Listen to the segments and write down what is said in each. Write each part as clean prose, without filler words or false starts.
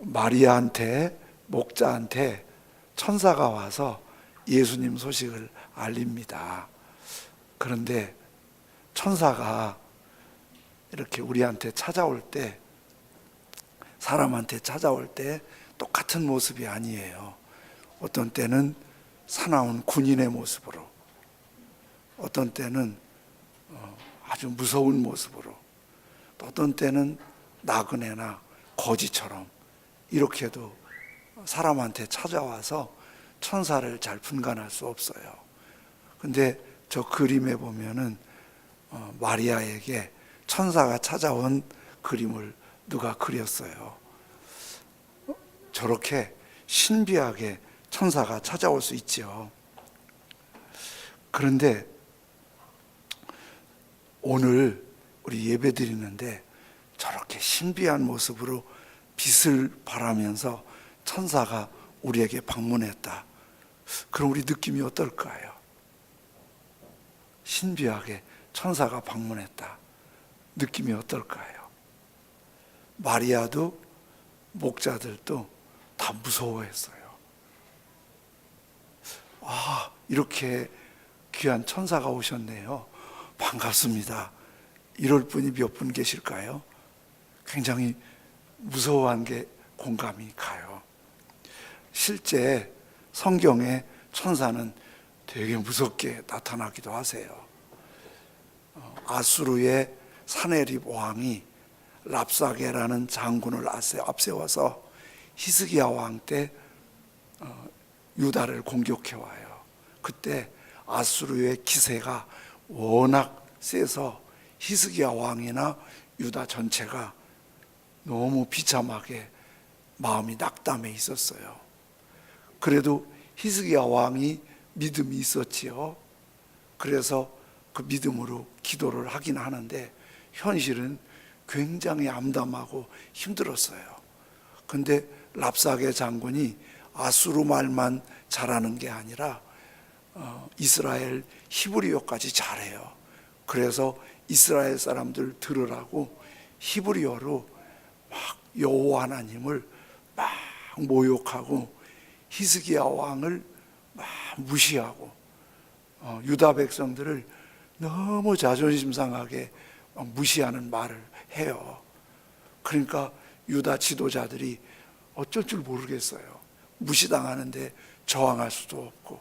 마리아한테, 목자한테 천사가 와서 예수님 소식을 알립니다. 그런데 천사가 이렇게 우리한테 찾아올 때, 사람한테 찾아올 때 똑같은 모습이 아니에요. 어떤 때는 사나운 군인의 모습으로, 어떤 때는 아주 무서운 모습으로, 또 어떤 때는 나그네나 거지처럼 이렇게도 사람한테 찾아와서 천사를 잘 분간할 수 없어요. 근데 저 그림에 보면은 마리아에게 천사가 찾아온 그림을 누가 그렸어요. 저렇게 신비하게 천사가 찾아올 수 있죠. 그런데 오늘 우리 예배 드리는데 저렇게 신비한 모습으로 빛을 발하면서 천사가 우리에게 방문했다. 그럼 우리 느낌이 어떨까요? 신비하게 천사가 방문했다. 느낌이 어떨까요? 마리아도 목자들도 다 무서워했어요. 아, 이렇게 귀한 천사가 오셨네요. 반갑습니다. 이럴 분이 몇 분 계실까요? 굉장히 무서워한 게 공감이 가요. 실제 성경에 천사는 되게 무섭게 나타나기도 하세요. 아수르의 사네립 왕이 랍사게라는 장군을 앞세워서 히스기야 왕 때 유다를 공격해와요. 그때 아수르의 기세가 워낙 세서 히스기야 왕이나 유다 전체가 너무 비참하게 마음이 낙담해 있었어요. 그래도 히스기야 왕이 믿음이 있었지요. 그래서 그 믿음으로 기도를 하긴 하는데 현실은 굉장히 암담하고 힘들었어요. 근데 랍사게 장군이 아수르 말만 잘하는 게 아니라 이스라엘 히브리어까지 잘해요. 그래서 이스라엘 사람들 들으라고 히브리어로 막 여호와 하나님을 막 모욕하고 히스기야 왕을 막 무시하고 유다 백성들을 너무 자존심 상하게 무시하는 말을 해요. 그러니까 유다 지도자들이 어쩔 줄 모르겠어요. 무시당하는데 저항할 수도 없고.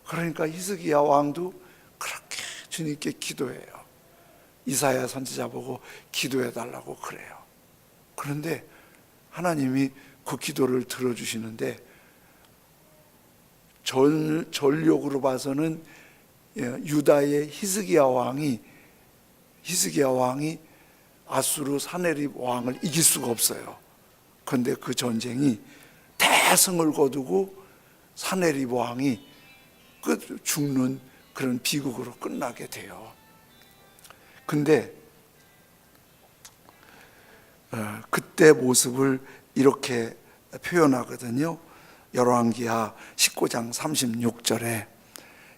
그러니까 히스기야 왕도 그렇게 주님께 기도해요. 이사야 선지자 보고 기도해 달라고 그래요. 그런데 하나님이 그 기도를 들어주시는데 전력으로 봐서는 유다의 히스기야 왕이 아수르 사네립 왕을 이길 수가 없어요. 그런데 그 전쟁이 대승을 거두고 사네립 왕이 죽는 그런 비극으로 끝나게 돼요. 근데 그때 모습을 이렇게 표현하거든요. 열왕기하 19장 36절에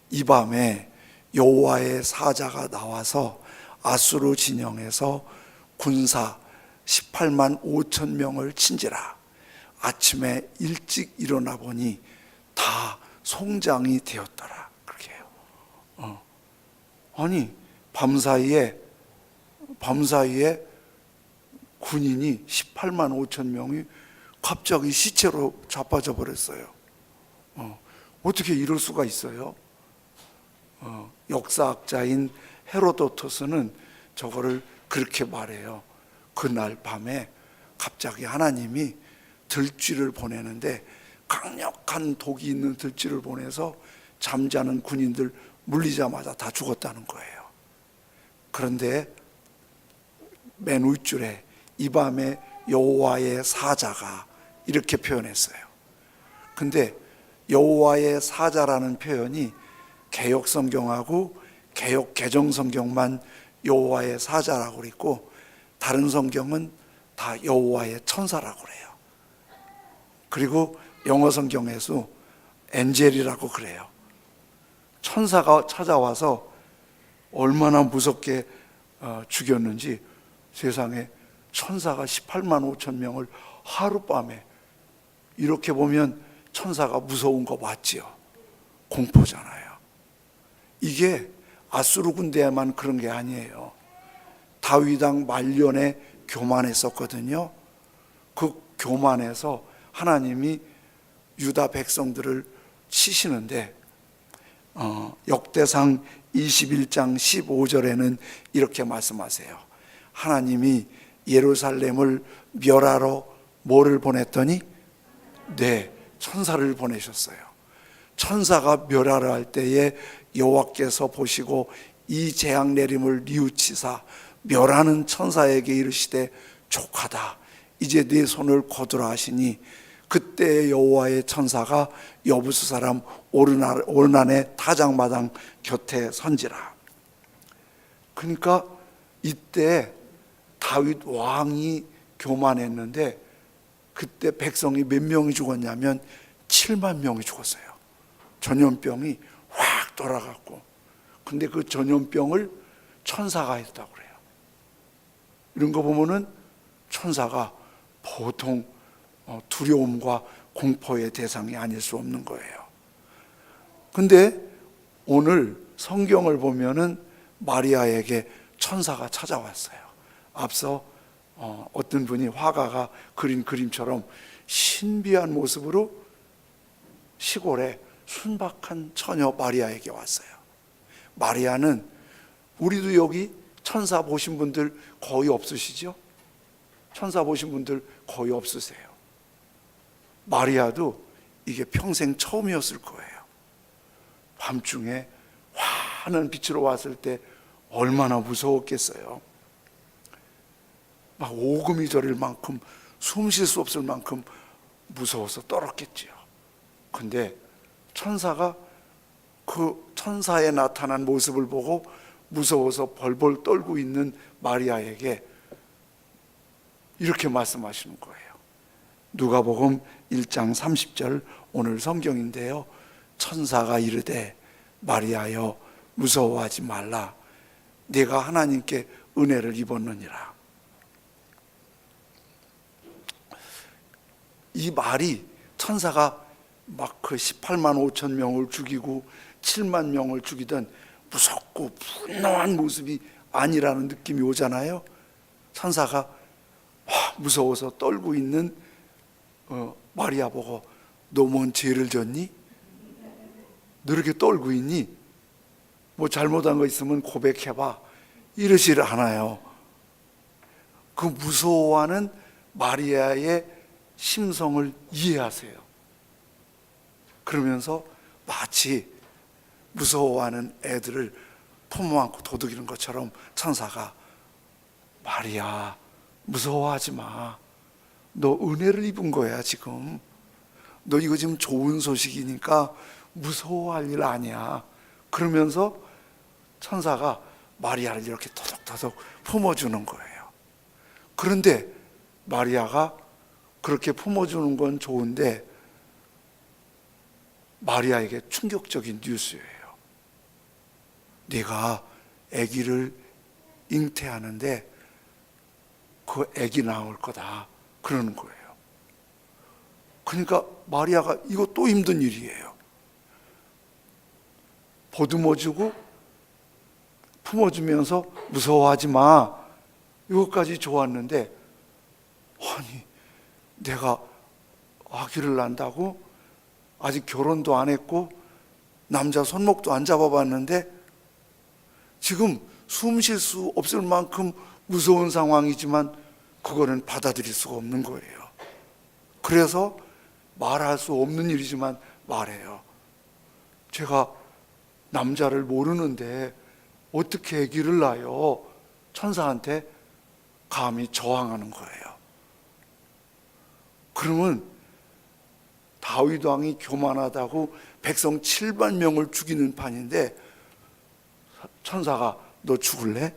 이 밤에 여호와의 사자가 나와서 아수르 진영에서 군사 18만 5천 명을 친지라. 아침에 일찍 일어나 보니 다 송장이 되었더라. 그렇게 해요. 아니 밤사이에 군인이 18만 5천 명이 갑자기 시체로 자빠져 버렸어요. 어떻게 이럴 수가 있어요? 역사학자인 헤로도토스는 저거를 그렇게 말해요. 그날 밤에 갑자기 하나님이 들쥐를 보내는데 강력한 독이 있는 들쥐를 보내서 잠자는 군인들 물리자마자 다 죽었다는 거예요. 그런데 맨 윗줄에 이 밤에 여호와의 사자가 이렇게 표현했어요. 근데 여호와의 사자라는 표현이 개역 성경하고 개역 개정 성경만 여호와의 사자라고 그랬고 다른 성경은 다 여호와의 천사라고 그래요. 그리고 영어 성경에서 엔젤이라고 그래요. 천사가 찾아와서 얼마나 무섭게 죽였는지 세상에 천사가 18만 5천 명을 하룻밤에, 이렇게 보면 천사가 무서운 거 맞지요? 공포잖아요. 이게 아수르 군대에만 그런 게 아니에요. 다윗 왕 말년에 교만했었거든요. 그 교만에서 하나님이 유다 백성들을 치시는데 역대상 21장 15절에는 이렇게 말씀하세요. 하나님이 예루살렘을 멸하러 뭐를 보냈더니? 네, 천사를 보내셨어요. 천사가 멸하러 할 때에 여호와께서 보시고 이 재앙 내림을 뉘우치사 멸하는 천사에게 이르시되 족하다, 이제 네 손을 거두라 하시니 그때 여호와의 천사가 여부수 사람 오르난의 타작마당 곁에 선지라. 그러니까 이때 다윗 왕이 교만했는데 그때 백성이 몇 명이 죽었냐면 7만 명이 죽었어요. 전염병이 확 돌아갔고, 근데 그 전염병을 천사가 했다고 그래요. 이런 거 보면은 천사가 보통 두려움과 공포의 대상이 아닐 수 없는 거예요. 근데 오늘 성경을 보면은 마리아에게 천사가 찾아왔어요. 앞서 어떤 분이 화가가 그린 그림처럼 신비한 모습으로 시골에 순박한 처녀 마리아에게 왔어요. 마리아는, 우리도 여기 천사 보신 분들 거의 없으시죠? 천사 보신 분들 거의 없으세요. 마리아도 이게 평생 처음이었을 거예요. 밤중에 환한 빛으로 왔을 때 얼마나 무서웠겠어요. 막 오금이 저릴 만큼, 숨 쉴 수 없을 만큼 무서워서 떨었겠지요. 근데 천사가 그 천사의 나타난 모습을 보고 무서워서 벌벌 떨고 있는 마리아에게 이렇게 말씀하시는 거예요. 누가복음 1장 30절 오늘 성경인데요. 천사가 이르되 마리아여 무서워하지 말라, 네가 하나님께 은혜를 입었느니라. 이 말이 천사가 막 그 18만 5천 명을 죽이고 7만 명을 죽이던 무섭고 분노한 모습이 아니라는 느낌이 오잖아요. 천사가 무서워서 떨고 있는 마리아 보고 너 뭔 죄를 졌니? 너 이렇게 떨고 있니? 뭐 잘못한 거 있으면 고백해봐, 이러질 않아요. 그 무서워하는 마리아의 심성을 이해하세요. 그러면서 마치 무서워하는 애들을 품어 안고 도둑이는 것처럼 천사가 마리아 무서워하지 마, 너 은혜를 입은 거야. 지금 너 이거 지금 좋은 소식이니까 무서워할 일 아니야. 그러면서 천사가 마리아를 이렇게 토독토독 품어주는 거예요. 그런데 마리아가 그렇게 품어주는 건 좋은데 마리아에게 충격적인 뉴스예요. 네가 아기를 잉태하는데 그 아기 나올 거다, 그러는 거예요. 그러니까 마리아가 이거 또 힘든 일이에요. 보듬어주고 품어주면서 무서워하지 마, 이것까지 좋았는데, 아니 내가 아기를 낳는다고? 아직 결혼도 안 했고 남자 손목도 안 잡아봤는데 지금 숨 쉴 수 없을 만큼 무서운 상황이지만 그거는 받아들일 수가 없는 거예요. 그래서 말할 수 없는 일이지만 말해요. 제가 남자를 모르는데 어떻게 아기를 낳아요? 천사한테 감히 저항하는 거예요. 그러면 다윗 왕이 교만하다고 백성 7만 명을 죽이는 판인데 천사가 너 죽을래?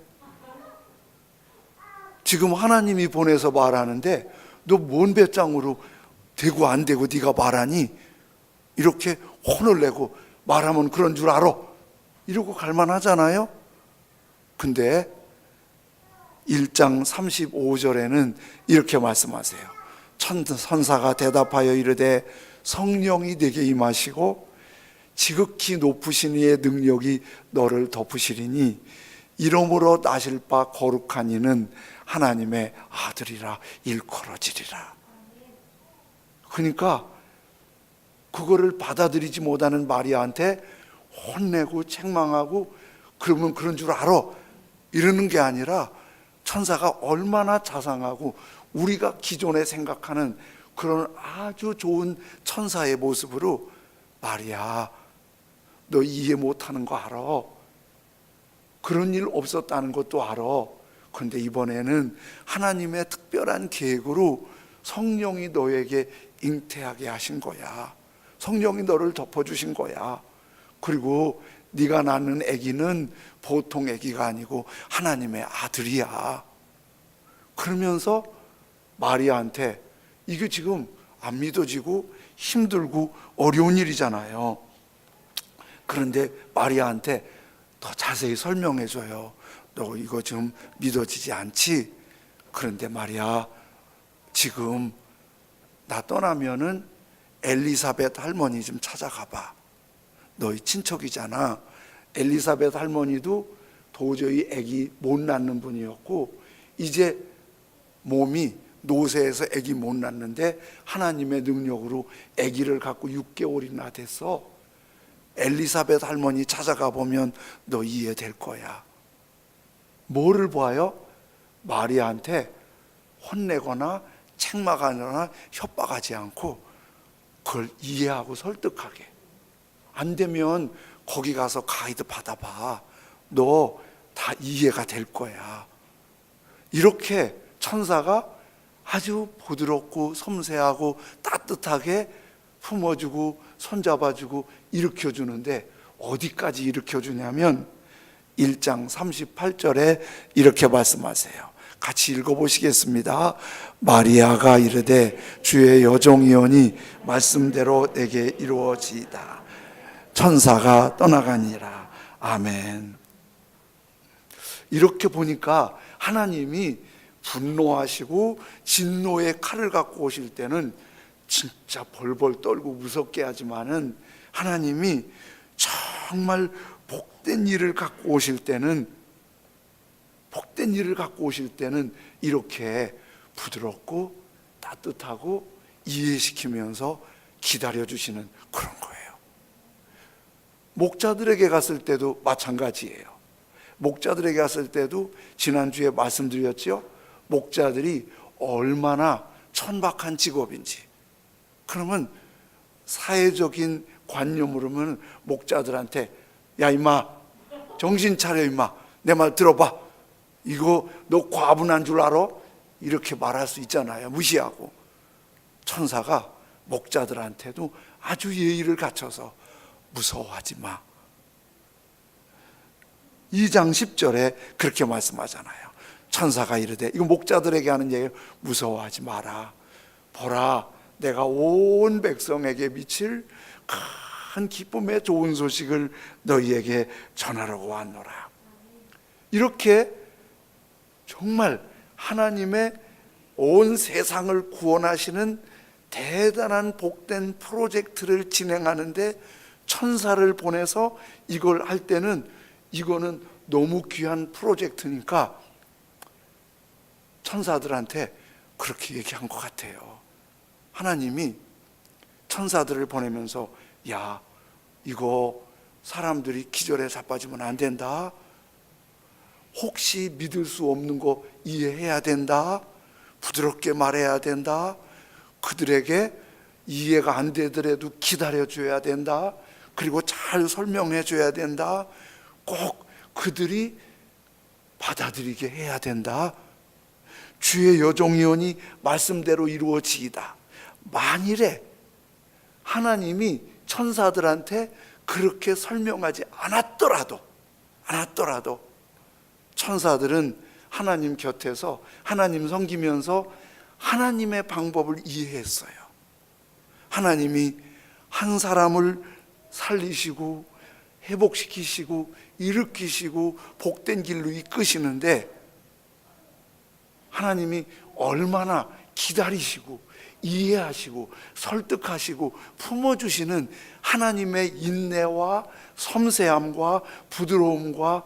지금 하나님이 보내서 말하는데 너 뭔 배짱으로 되고 안 되고 네가 말하니? 이렇게 혼을 내고 말하면 그런 줄 알아, 이러고 갈만하잖아요. 근데 1장 35절에는 이렇게 말씀하세요. 천사가 대답하여 이르되 성령이 네게 임하시고 지극히 높으신 이의 능력이 너를 덮으시리니 이름으로 나실 바 거룩한 이는 하나님의 아들이라 일컬어지리라. 그러니까 그거를 받아들이지 못하는 마리아한테 혼내고 책망하고 그러면 그런 줄 알아 이러는 게 아니라 천사가 얼마나 자상하고 우리가 기존에 생각하는 그런 아주 좋은 천사의 모습으로 마리아 너 이해 못하는 거 알아. 그런 일 없었다는 것도 알아. 그런데 이번에는 하나님의 특별한 계획으로 성령이 너에게 잉태하게 하신 거야. 성령이 너를 덮어주신 거야. 그리고 네가 낳는 아기는 보통 아기가 아니고 하나님의 아들이야. 그러면서 마리아한테 이게 지금 안 믿어지고 힘들고 어려운 일이잖아요. 그런데 마리아한테 더 자세히 설명해줘요. 너 이거 좀 믿어지지 않지? 그런데 마리아 지금 나 떠나면은 엘리사벳 할머니 좀 찾아가봐. 너희 친척이잖아. 엘리사벳 할머니도 도저히 아기 못 낳는 분이었고 이제 몸이 노쇠해서 아기 못 낳는데 하나님의 능력으로 아기를 갖고 6개월이나 됐어. 엘리사벳 할머니 찾아가 보면 너 이해될 거야. 뭐를 봐요? 마리아한테 혼내거나 책망하거나 협박하지 않고 그걸 이해하고 설득하게. 안 되면 거기 가서 가이드 받아봐. 너 다 이해가 될 거야. 이렇게 천사가 아주 부드럽고 섬세하고 따뜻하게 품어주고 손잡아주고 일으켜주는데 어디까지 일으켜주냐면 1장 38절에 이렇게 말씀하세요. 같이 읽어보시겠습니다. 마리아가 이르되 주의 여종이오니 말씀대로 내게 이루어지이다. 천사가 떠나가니라. 아멘. 이렇게 보니까 하나님이 분노하시고 진노의 칼을 갖고 오실 때는 진짜 벌벌 떨고 무섭게 하지만은 하나님이 정말 복된 일을 갖고 오실 때는 이렇게 부드럽고 따뜻하고 이해시키면서 기다려주시는 그런 거예요. 목자들에게 갔을 때도 마찬가지예요. 목자들에게 갔을 때도 지난주에 말씀드렸죠. 목자들이 얼마나 천박한 직업인지. 그러면 사회적인 관념으로는 목자들한테 야 임마 정신 차려 임마 내 말 들어봐 이거 너 과분한 줄 알아? 이렇게 말할 수 있잖아요. 무시하고. 천사가 목자들한테도 아주 예의를 갖춰서 무서워하지 마. 2장 10절에 그렇게 말씀하잖아요. 천사가 이르되 이거 목자들에게 하는 얘기예요. 무서워하지 마라. 보라 내가 온 백성에게 미칠 큰 기쁨의 좋은 소식을 너희에게 전하려고 왔노라. 이렇게 정말 하나님의 온 세상을 구원하시는 대단한 복된 프로젝트를 진행하는데 천사를 보내서 이걸 할 때는 이거는 너무 귀한 프로젝트니까 천사들한테 그렇게 얘기한 것 같아요. 하나님이 천사들을 보내면서 야 이거 사람들이 기절에 자빠지면 안 된다. 혹시 믿을 수 없는 거 이해해야 된다. 부드럽게 말해야 된다. 그들에게 이해가 안 되더라도 기다려줘야 된다. 그리고 잘 설명해줘야 된다. 꼭 그들이 받아들이게 해야 된다. 주의 여종이오니 말씀대로 이루어지이다. 만일에 하나님이 천사들한테 그렇게 설명하지 않았더라도 천사들은 하나님 곁에서 하나님 섬기면서 하나님의 방법을 이해했어요. 하나님이 한 사람을 살리시고 회복시키시고 일으키시고 복된 길로 이끄시는데 하나님이 얼마나 기다리시고 이해하시고 설득하시고 품어주시는 하나님의 인내와 섬세함과 부드러움과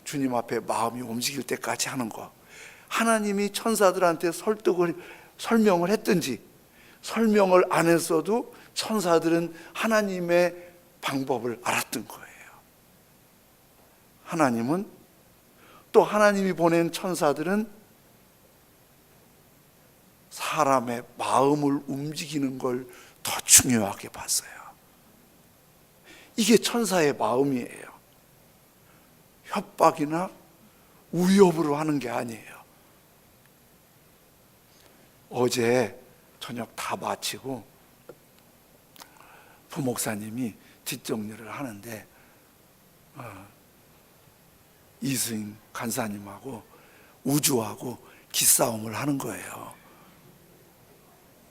주님 앞에 마음이 움직일 때까지 하는 것. 하나님이 천사들한테 설명을 했든지 설명을 안 했어도 천사들은 하나님의 방법을 알았던 거예요. 하나님은 또 하나님이 보낸 천사들은 사람의 마음을 움직이는 걸 더 중요하게 봤어요. 이게 천사의 마음이에요. 협박이나 위협으로 하는 게 아니에요. 어제 저녁 다 마치고 부목사님이 뒷정리를 하는데 이수인 간사님하고 우주하고 기싸움을 하는 거예요.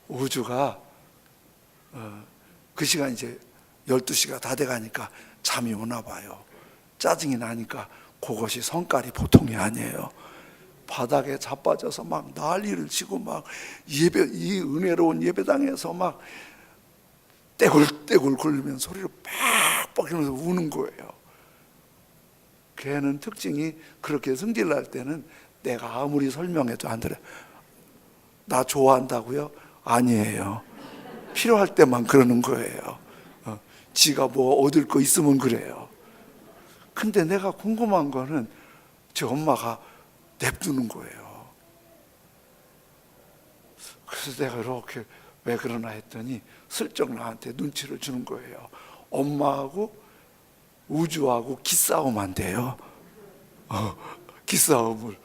우주가 그 시간 이제 12시가 다 돼가니까 잠이 오나 봐요. 짜증이 나니까 그것이 성깔이 보통이 아니에요. 바닥에 자빠져서 막 난리를 치고 막 이 은혜로운 예배당에서 막 떼굴떼굴 굴리면 소리를 빡빡 하면서 우는 거예요. 걔는 특징이 그렇게 승질날 때는 내가 아무리 설명해도 안 들어요. 나 좋아한다고요? 아니에요. 필요할 때만 그러는 거예요. 지가 뭐 얻을 거 있으면 그래요. 근데 내가 궁금한 거는 제 엄마가 냅두는 거예요. 그래서 내가 이렇게 왜 그러나 했더니 슬쩍 나한테 눈치를 주는 거예요. 엄마하고 우주하고 기싸움 한대요. 기싸움을.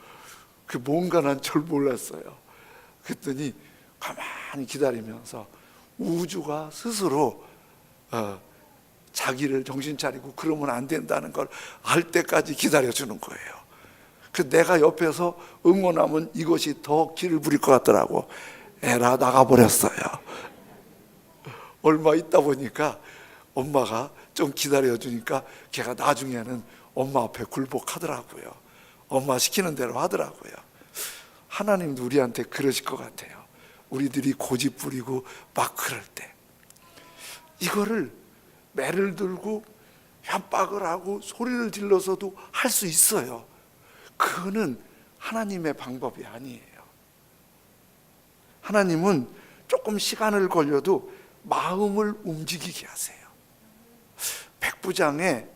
그 뭔가 난 잘 몰랐어요. 그랬더니 가만히 기다리면서 우주가 스스로 자기를 정신 차리고 그러면 안 된다는 걸 알 때까지 기다려주는 거예요. 그 내가 옆에서 응원하면 이것이 더 기를 부릴 것 같더라고. 에라 나가버렸어요. 얼마 있다 보니까 엄마가 좀 기다려주니까 걔가 나중에는 엄마 앞에 굴복하더라고요. 엄마 시키는 대로 하더라고요. 하나님도 우리한테 그러실 것 같아요. 우리들이 고집 부리고 막 그럴 때 이거를 매를 들고 협박을 하고 소리를 질러서도 할 수 있어요. 그거는 하나님의 방법이 아니에요. 하나님은 조금 시간을 걸려도 마음을 움직이게 하세요. 백부장에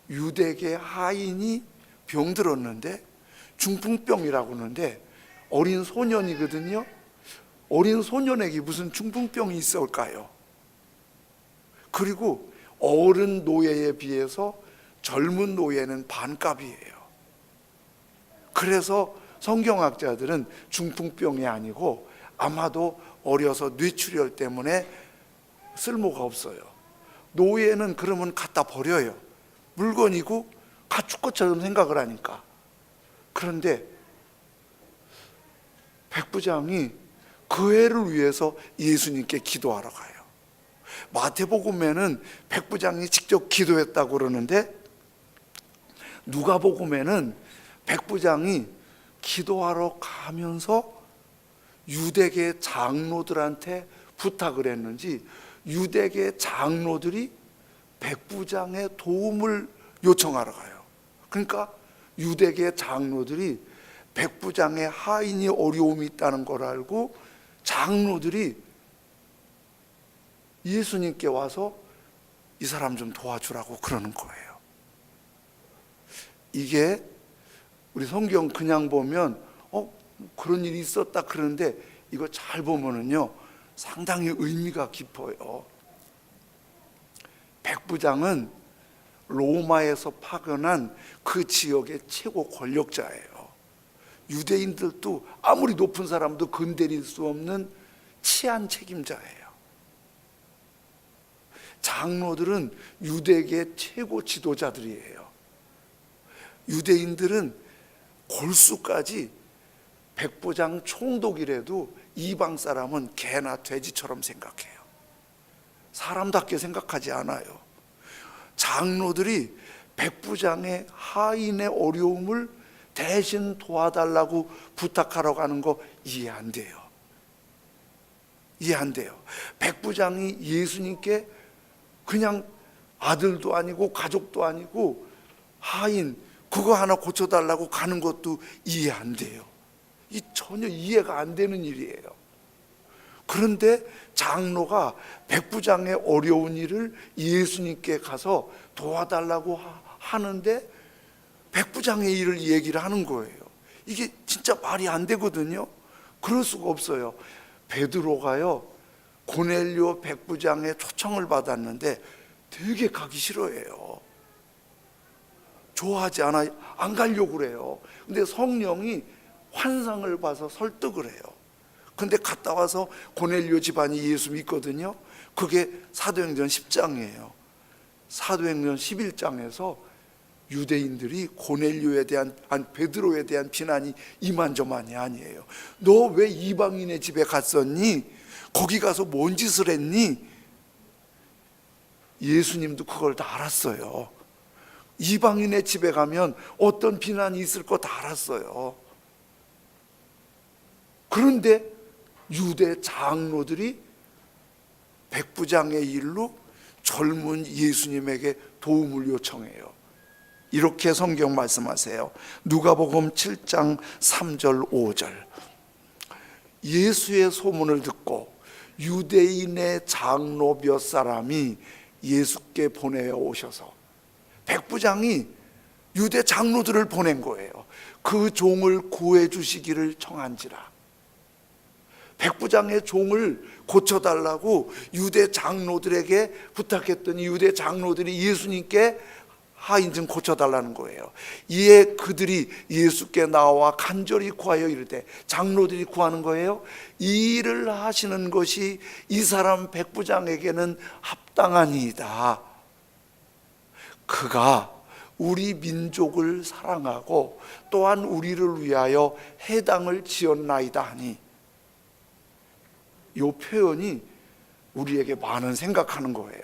유대계 하인이 병들었는데 중풍병이라고 하는데 어린 소년이거든요. 어린 소년에게 무슨 중풍병이 있을까요? 그리고 어른 노예에 비해서 젊은 노예는 반값이에요. 그래서 성경학자들은 중풍병이 아니고 아마도 어려서 뇌출혈 때문에 쓸모가 없어요. 노예는 그러면 갖다 버려요. 물건이고 가축 것처럼 생각을 하니까. 그런데 백부장이 그 애를 위해서 예수님께 기도하러 가요. 마태복음에는 백부장이 직접 기도했다고 그러는데 누가복음에는 백부장이 기도하러 가면서 유대계 장로들한테 부탁을 했는지 유대계 장로들이 백부장의 도움을 요청하러 가요. 그러니까 유대계 장로들이 백부장의 하인이 어려움이 있다는 걸 알고 장로들이 예수님께 와서 이 사람 좀 도와주라고 그러는 거예요. 이게 우리 성경 그냥 보면 그런 일이 있었다 그러는데 이거 잘 보면은요 상당히 의미가 깊어요. 백부장은 로마에서 파견한 그 지역의 최고 권력자예요. 유대인들도 아무리 높은 사람도 건드릴 수 없는 치안 책임자예요. 장로들은 유대계 최고 지도자들이에요. 유대인들은 골수까지 백부장 총독이라도 이방 사람은 개나 돼지처럼 생각해요. 사람답게 생각하지 않아요. 장로들이 백부장의 하인의 어려움을 대신 도와달라고 부탁하러 가는 거 이해 안 돼요. 이해 안 돼요. 백부장이 예수님께 그냥 아들도 아니고 가족도 아니고 하인 그거 하나 고쳐달라고 가는 것도 이해 안 돼요. 이 전혀 이해가 안 되는 일이에요. 그런데 장로가 백부장의 어려운 일을 예수님께 가서 도와달라고 하는데 백부장의 일을 얘기를 하는 거예요. 이게 진짜 말이 안 되거든요. 그럴 수가 없어요. 베드로가요, 고넬료 백부장의 초청을 받았는데 되게 가기 싫어해요. 좋아하지 않아, 안 가려고 그래요. 근데 성령이 환상을 봐서 설득을 해요. 근데 갔다 와서 고넬료 집안이 예수 믿거든요. 그게 사도행전 10장이에요. 사도행전 11장에서 유대인들이 고넬료에 대한, 베드로에 대한 비난이 이만저만이 아니에요. 너 왜 이방인의 집에 갔었니? 거기 가서 뭔 짓을 했니? 예수님도 그걸 다 알았어요. 이방인의 집에 가면 어떤 비난이 있을 거 다 알았어요. 그런데 유대 장로들이 백부장의 일로 젊은 예수님에게 도움을 요청해요. 이렇게 성경 말씀하세요. 누가복음 7장 3절 5절. 예수의 소문을 듣고 유대인의 장로 몇 사람이 예수께 보내어 오셔서, 백부장이 유대 장로들을 보낸 거예요. 그 종을 구해 주시기를 청한지라. 백부장의 종을 고쳐달라고 유대 장로들에게 부탁했더니 유대 장로들이 예수님께 하인 좀 고쳐달라는 거예요. 이에 그들이 예수께 나와 간절히 구하여 이르되, 장로들이 구하는 거예요. 이 일을 하시는 것이 이 사람 백부장에게는 합당하니이다. 그가 우리 민족을 사랑하고 또한 우리를 위하여 해당을 지었나이다 하니, 이 표현이 우리에게 많은 생각하는 거예요.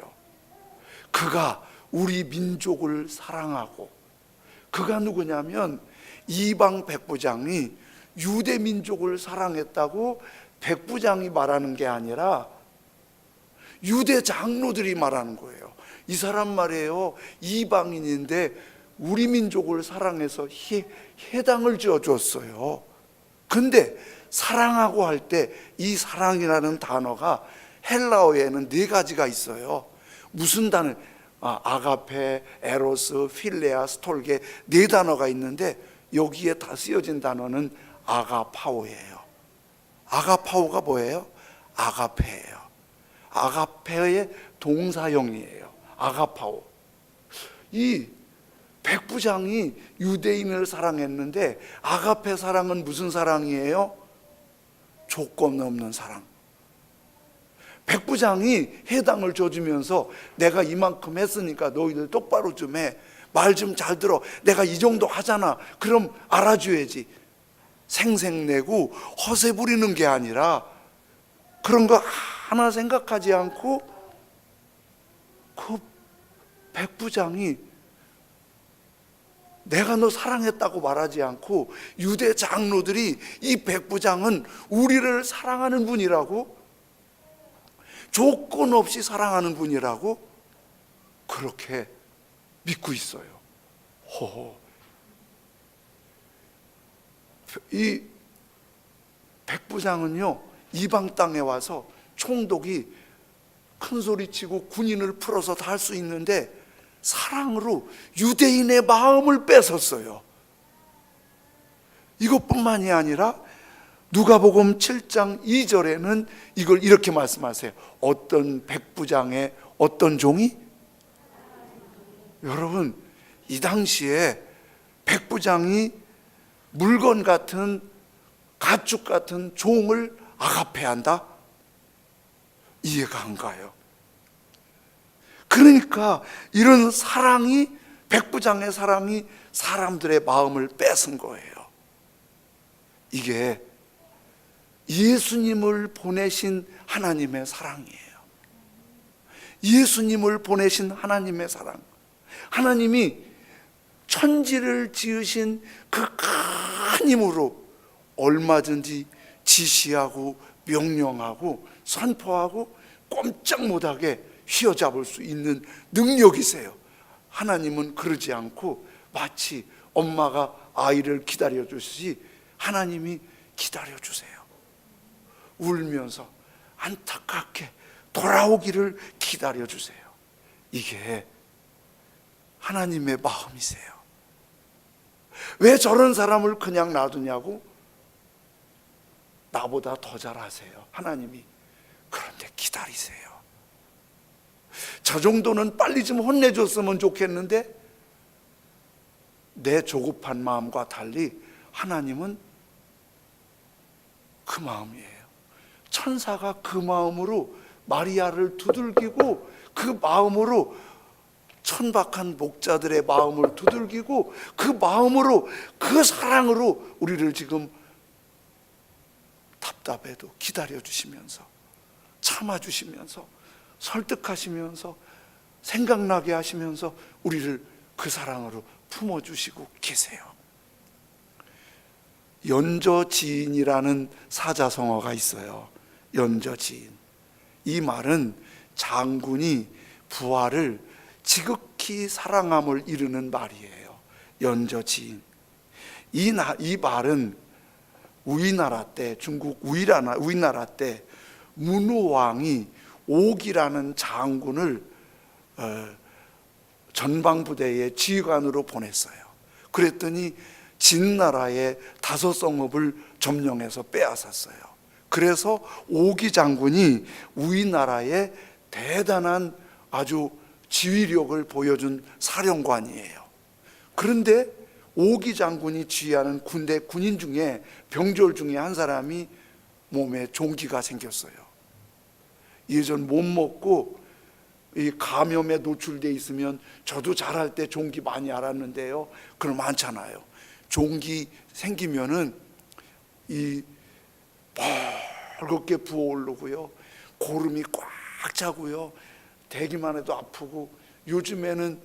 그가 우리 민족을 사랑하고, 그가 누구냐면 이방 백부장이 유대 민족을 사랑했다고 백부장이 말하는 게 아니라 유대 장로들이 말하는 거예요. 이 사람 말이에요, 이방인인데 우리 민족을 사랑해서 해당을 지어줬어요. 근데 사랑하고 할 때 이 사랑이라는 단어가 헬라어에는 4가지가 있어요. 무슨 단어? 아가페, 에로스, 필레아, 스톨게, 4단어가 있는데 여기에 다 쓰여진 단어는 아가파오예요. 아가파오가 뭐예요? 아가페예요. 아가페의 동사형이에요. 아가파오. 이 백부장이 유대인을 사랑했는데 아가페 사랑은 무슨 사랑이에요? 조건 없는 사랑. 백부장이 해당을 줘주면서 내가 이만큼 했으니까 너희들 똑바로 좀 해. 말 좀 잘 들어. 내가 이 정도 하잖아. 그럼 알아줘야지. 생색내고 허세 부리는 게 아니라 그런 거 하나 생각하지 않고 그 백부장이 내가 너 사랑했다고 말하지 않고 유대 장로들이 이 백부장은 우리를 사랑하는 분이라고, 조건 없이 사랑하는 분이라고 그렇게 믿고 있어요. 호호. 이 백부장은요, 이방 땅에 와서 총독이 큰 소리치고 군인을 풀어서 다 할 수 있는데 사랑으로 유대인의 마음을 뺏었어요. 이것뿐만이 아니라 누가복음 7장 2절에는 이걸 이렇게 말씀하세요. 어떤 백부장의 어떤 종이? 여러분, 이 당시에 백부장이 물건 같은, 가축 같은 종을 아가페한다? 이해가 안 가요. 그러니까 이런 사랑이, 백부장의 사랑이 사람들의 마음을 뺏은 거예요. 이게 예수님을 보내신 하나님의 사랑이에요. 예수님을 보내신 하나님의 사랑. 하나님이 천지를 지으신 그 큰 힘으로 얼마든지 지시하고 명령하고 선포하고 꼼짝 못하게 휘어잡을 수 있는 능력이세요. 하나님은 그러지 않고 마치 엄마가 아이를 기다려주듯이 하나님이 기다려주세요. 울면서 안타깝게 돌아오기를 기다려주세요. 이게 하나님의 마음이세요. 왜 저런 사람을 그냥 놔두냐고? 나보다 더 잘 아세요, 하나님이. 그런데 기다리세요. 저 정도는 빨리 좀 혼내줬으면 좋겠는데, 내 조급한 마음과 달리 하나님은 그 마음이에요. 천사가 그 마음으로 마리아를 두들기고, 그 마음으로 천박한 목자들의 마음을 두들기고, 그 마음으로, 그 사랑으로 우리를 지금 답답해도 기다려주시면서, 참아주시면서, 설득하시면서, 생각나게 하시면서 우리를 그 사랑으로 품어주시고 계세요. 연저지인이라는 사자성어가 있어요. 연저지인. 이 말은 장군이 부하를 지극히 사랑함을 이루는 말이에요. 연저지인. 이 말은 우리나라 때, 중국 우리나라 때 문우왕이 옥이라는 장군을 전방부대의 지휘관으로 보냈어요. 그랬더니 진나라의 5성읍을 점령해서 빼앗았어요. 그래서 옥이 장군이 우리나라의 대단한 아주 지휘력을 보여준 사령관이에요. 그런데 옥이 장군이 지휘하는 군대 군인 중에, 병졸 중에 한 사람이 몸에 종기가 생겼어요. 예전 못 먹고 이 감염에 노출돼 있으면, 저도 잘할 때 종기 많이 알았는데요, 그럼 많잖아요. 종기 생기면은 이 벌겋게 부어오르고요, 고름이 꽉 차고요, 대기만 해도 아프고, 요즘에는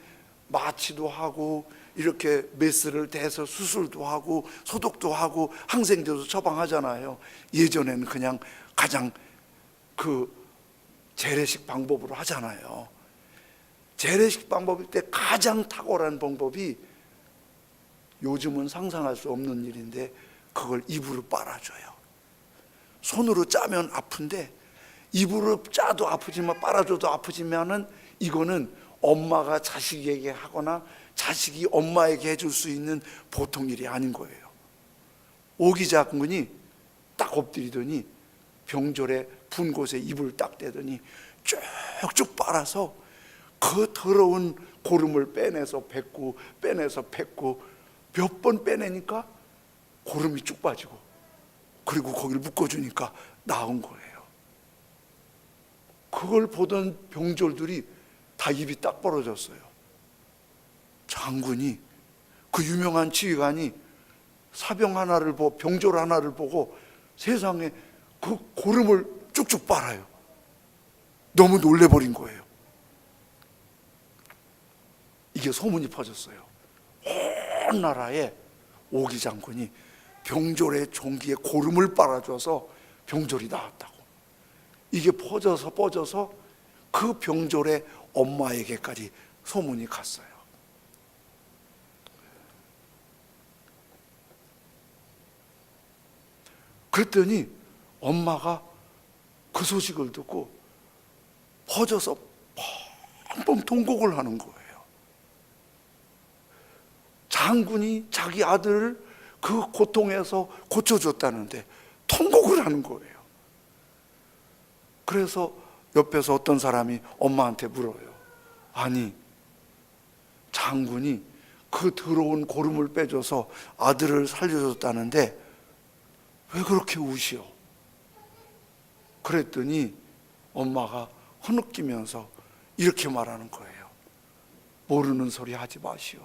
마취도 하고 이렇게 메스를 대서 수술도 하고 소독도 하고 항생제도 처방하잖아요. 예전에는 그냥 가장 그 재래식 방법으로 하잖아요. 재래식 방법일 때 가장 탁월한 방법이, 요즘은 상상할 수 없는 일인데, 그걸 입으로 빨아줘요. 손으로 짜면 아픈데 입으로 짜도 아프지만 빨아줘도 아프지만은, 이거는 엄마가 자식에게 하거나 자식이 엄마에게 해줄 수 있는 보통 일이 아닌 거예요. 옥이 장군이 딱 엎드리더니 병졸의 분 곳에 입을 딱 대더니 쭉쭉 빨아서 그 더러운 고름을 빼내서 뱉고 빼내서 뱉고, 몇 번 빼내니까 고름이 쭉 빠지고, 그리고 거기를 묶어주니까 나은 거예요. 그걸 보던 병졸들이 다 입이 딱 벌어졌어요. 장군이, 그 유명한 지휘관이 사병 하나를 보고, 병졸 하나를 보고 세상에 그 고름을 쭉쭉 빨아요. 너무 놀래버린 거예요. 이게 소문이 퍼졌어요. 온 나라에 옥이 장군이 병졸의 종기에 고름을 빨아줘서 병졸이 나았다고. 이게 퍼져서 그 병졸의 엄마에게까지 소문이 갔어요. 그랬더니 엄마가 그 소식을 듣고 퍼져서 펑펑 통곡을 하는 거예요. 장군이 자기 아들을 그 고통에서 고쳐줬다는데 통곡을 하는 거예요. 그래서 옆에서 어떤 사람이 엄마한테 물어요. 아니, 장군이 그 더러운 고름을 빼줘서 아들을 살려줬다는데 왜 그렇게 우시오? 그랬더니 엄마가 흐느끼면서 이렇게 말하는 거예요. 모르는 소리 하지 마시오.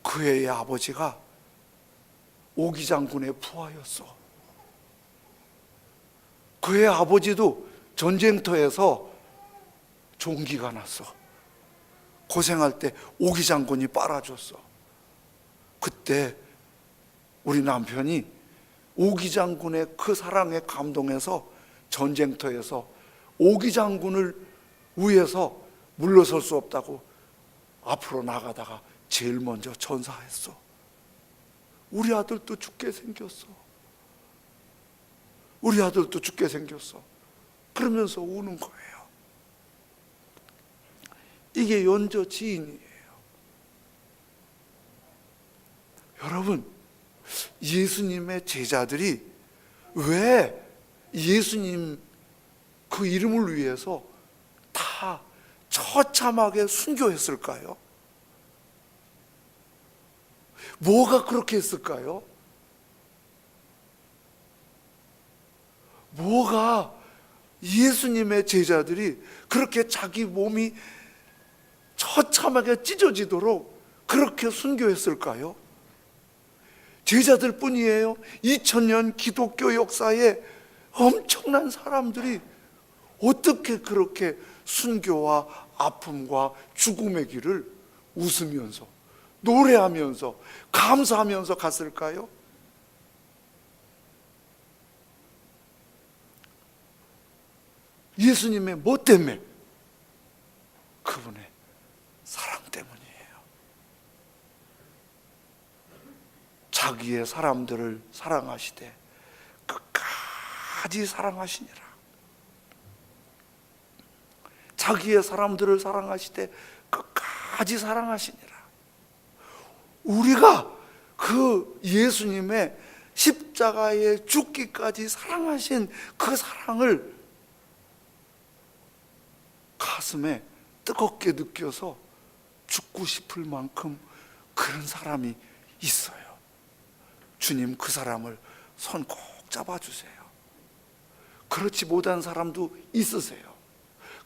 그 애의 아버지가 옥이 장군의 부하였어. 그의 아버지도 전쟁터에서 종기가 났어. 고생할 때 오기 장군이 빨아줬어. 그때 우리 남편이 오기 장군의 그 사랑에 감동해서 전쟁터에서 오기 장군을 위해서 물러설 수 없다고 앞으로 나가다가 제일 먼저 전사했어. 우리 아들도 죽게 생겼어. 우리 아들도 죽게 생겼어. 그러면서 우는 거예요. 이게 연저 지인이에요. 여러분, 예수님의 제자들이 왜 예수님 그 이름을 위해서 다 처참하게 순교했을까요? 뭐가 그렇게 했을까요? 뭐가 예수님의 제자들이 그렇게 자기 몸이 처참하게 찢어지도록 그렇게 순교했을까요? 제자들 뿐이에요? 2000년 기독교 역사에 엄청난 사람들이 어떻게 그렇게 순교와 아픔과 죽음의 길을 웃으면서 노래하면서 감사하면서 갔을까요? 예수님의 뭐 때문에? 그분의 사랑 때문이에요. 자기의 사람들을 사랑하시되 끝까지 사랑하시니라. 자기의 사람들을 사랑하시되 끝까지 사랑하시니라. 우리가 그 예수님의 십자가에 죽기까지 사랑하신 그 사랑을 가슴에 뜨겁게 느껴서 죽고 싶을 만큼 그런 사람이 있어요. 주님, 그 사람을 손 꼭 잡아주세요. 그렇지 못한 사람도 있으세요.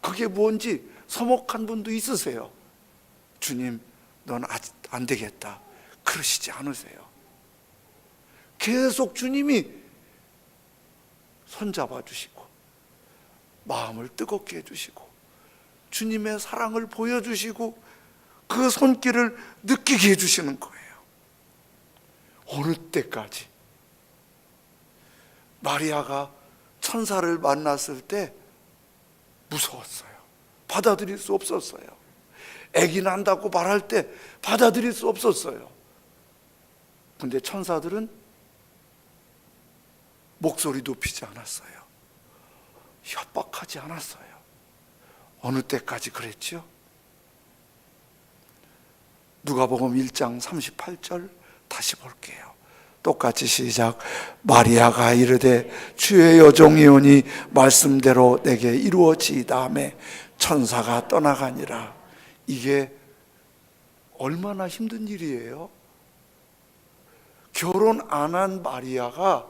그게 뭔지 서먹한 분도 있으세요. 주님, 넌 아직 안 되겠다 그러시지 않으세요. 계속 주님이 손 잡아주시고 마음을 뜨겁게 해주시고 주님의 사랑을 보여주시고 그 손길을 느끼게 해주시는 거예요. 어느 때까지? 마리아가 천사를 만났을 때 무서웠어요. 받아들일 수 없었어요. 아기 난다고 말할 때 받아들일 수 없었어요. 근데 천사들은 목소리 높이지 않았어요. 협박하지 않았어요. 어느 때까지 그랬죠? 누가복음 1장 38절 다시 볼게요. 똑같이 시작. 마리아가 이르되 주의 여종이오니 말씀대로 내게 이루어지이다 하매 천사가 떠나가니라. 이게 얼마나 힘든 일이에요? 결혼 안 한 마리아가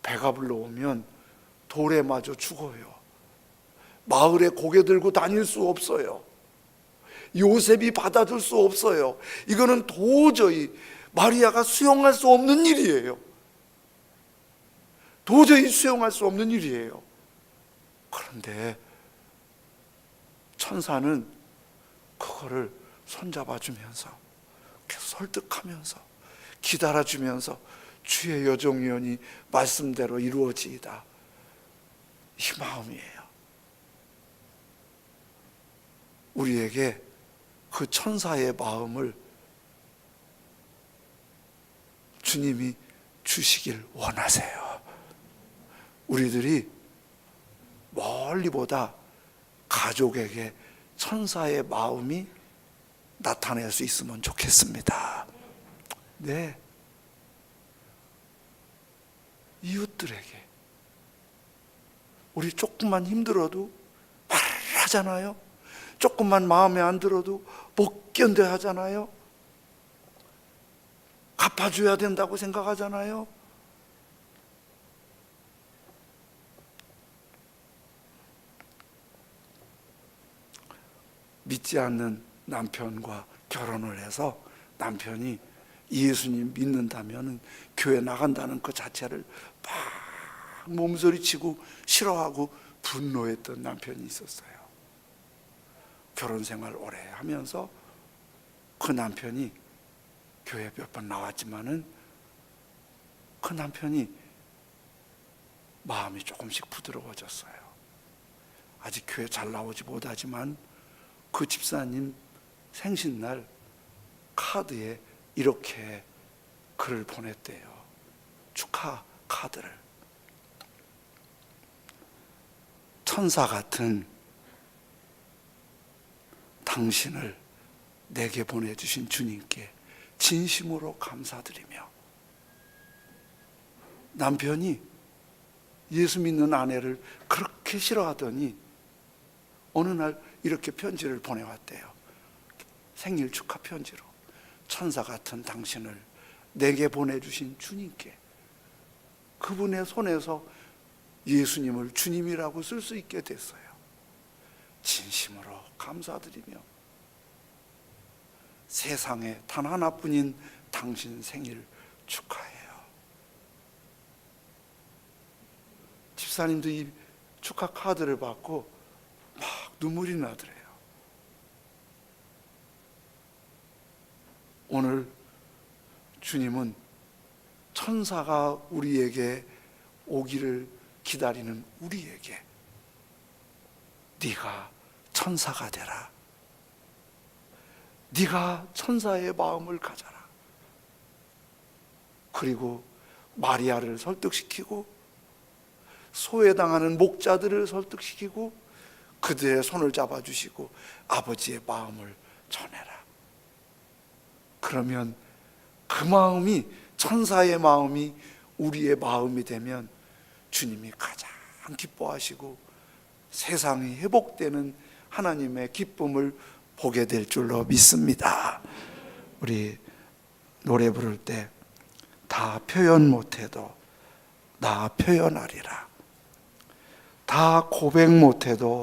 배가 불러오면 돌에 맞아 죽어요. 마을에 고개 들고 다닐 수 없어요. 요셉이 받아줄 수 없어요. 이거는 도저히 마리아가 수용할 수 없는 일이에요. 도저히 수용할 수 없는 일이에요. 그런데 천사는 그거를 손잡아주면서 계속 설득하면서 기다려주면서 주의 여종이오니 말씀대로 이루어지이다, 이 마음이에요. 우리에게 그 천사의 마음을 주님이 주시길 원하세요. 우리들이 멀리보다 가족에게 천사의 마음이 나타낼 수 있으면 좋겠습니다. 네. 이웃들에게 우리 조금만 힘들어도 말하잖아요. 조금만 마음에 안 들어도 못 견뎌 하잖아요. 갚아줘야 된다고 생각하잖아요. 믿지 않는 남편과 결혼을 해서 남편이 예수님 믿는다면 교회 나간다는 그 자체를 막 몸서리치고 싫어하고 분노했던 남편이 있었어요. 결혼 생활 오래 하면서 그 남편이 교회 몇 번 나왔지만은 그 남편이 마음이 조금씩 부드러워졌어요. 아직 교회 잘 나오지 못하지만 그 집사님 생신날 카드에 이렇게 글을 보냈대요. 축하 카드를. 천사 같은 당신을 내게 보내주신 주님께 진심으로 감사드리며, 남편이 예수 믿는 아내를 그렇게 싫어하더니 어느 날 이렇게 편지를 보내왔대요. 생일 축하 편지로. 천사 같은 당신을 내게 보내주신 주님께, 그분의 손에서 예수님을 주님이라고 쓸 수 있게 됐어요. 진심으로 감사드리며 세상에 단 하나뿐인 당신 생일 축하해요. 집사님도 이 축하 카드를 받고 막 눈물이 나더래요. 오늘 주님은 천사가 우리에게 오기를 기다리는 우리에게 네가 천사가 되라, 네가 천사의 마음을 가져라, 그리고 마리아를 설득시키고 소외당하는 목자들을 설득시키고 그들의 손을 잡아주시고 아버지의 마음을 전해라. 그러면 그 마음이, 천사의 마음이 우리의 마음이 되면 주님이 가장 기뻐하시고 세상이 회복되는 하나님의 기쁨을 보게 될 줄로 믿습니다. 우리 노래 부를 때 다 표현 못해도 나 표현하리라, 다 고백 못해도